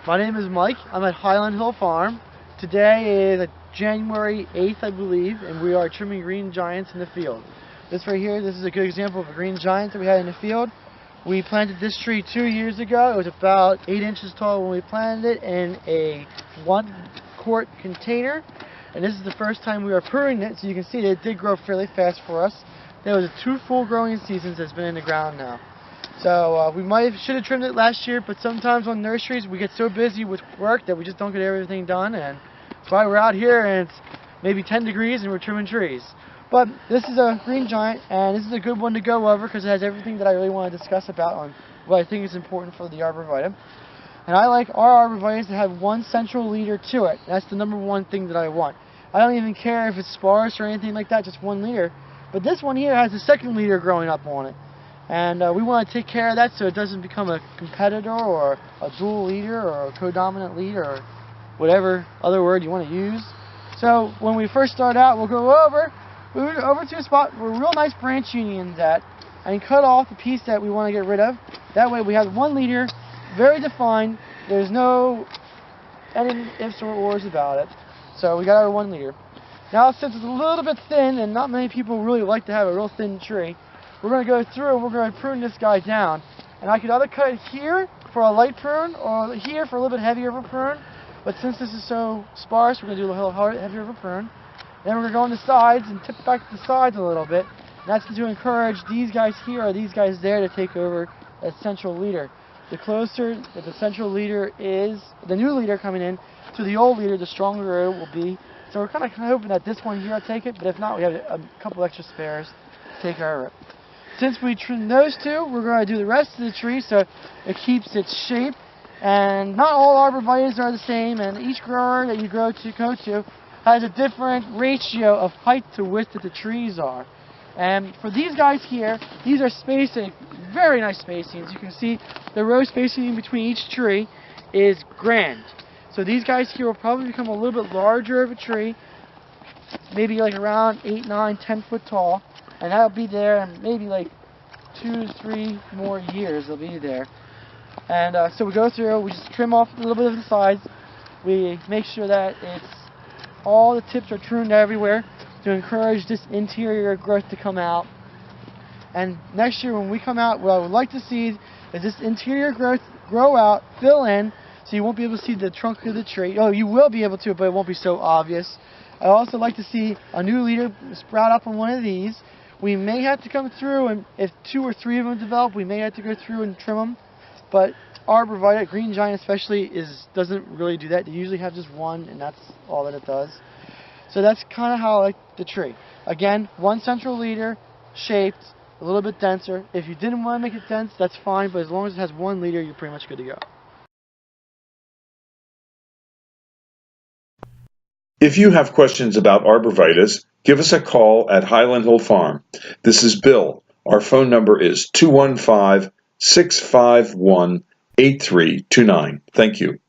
My name is Mike. I'm at Highland Hill Farm. Today is January 8th, I believe, and we are trimming green giants in the field. This right here, this is a good example of a green giant that we had in the field. We planted this tree 2 years ago. It was about 8 inches tall when we planted it in a 1-quart container. And this is the first time we are pruning it, so you can see that it did grow fairly fast for us. There was 2 full growing seasons that's been in the ground now. So we should have trimmed it last year, but sometimes on nurseries we get so busy with work that we just don't get everything done, and that's why we're out here and it's maybe 10 degrees and we're trimming trees. But this is a green giant, and this is a good one to go over because it has everything that I really want to discuss about on what I think is important for the Arborvitae. And I like our Arborvitae to have one central leader to it. That's the #1 thing that I want. I don't even care if it's sparse or anything like that, just one leader. But this one here has a second leader growing up on it. And we want to take care of that so it doesn't become a competitor or a dual leader or a co-dominant leader or whatever other word you want to use. So when we first start out, we'll go over to a spot where real nice branch union's at and cut off the piece that we want to get rid of. That way we have one leader, very defined. There's no any ifs or ors about it. So we got our one leader. Now since it's a little bit thin and not many people really like to have a real thin tree, we're going to go through and we're going to prune this guy down. And I could either cut it here for a light prune or here for a little bit heavier of a prune. But since this is so sparse, we're going to do a little heavier of a prune. Then we're going to go on the sides and tip back the sides a little bit. And that's to encourage these guys here or these guys there to take over as central leader. The closer that the central leader is, the new leader coming in, to the old leader, the stronger it will be. So we're kind of hoping that this one here will take it, but if not, we have a couple extra spares to take care of it. Since we trimmed those two, we're going to do the rest of the tree so it keeps its shape. And not all Arborvitaes are the same, and each grower that you go to has a different ratio of height to width that the trees are. And for these guys here, these are spacing, very nice spacing. As you can see, the row spacing between each tree is grand. So these guys here will probably become a little bit larger of a tree, maybe like around 8, 9, 10 foot tall. And that'll be there in maybe like 2 to 3 more years they'll be there. And so we go through, we just trim off a little bit of the sides. We make sure that all the tips are pruned everywhere to encourage this interior growth to come out. And next year when we come out, what I would like to see is this interior growth grow out, fill in, so you won't be able to see the trunk of the tree. Oh, you will be able to, but it won't be so obvious. I also like to see a new leader sprout up on one of these. We may have to come through, and if 2 or 3 of them develop, we may have to go through and trim them. But Arborvitae, green giant especially, doesn't really do that. They usually have just one, and that's all that it does. So that's kind of how I like the tree. Again, one central leader, shaped, a little bit denser. If you didn't want to make it dense, that's fine, but as long as it has one leader, you're pretty much good to go. If you have questions about Arborvitaes, give us a call at Highland Hill Farm. This is Bill. Our phone number is 215-651-8329. Thank you.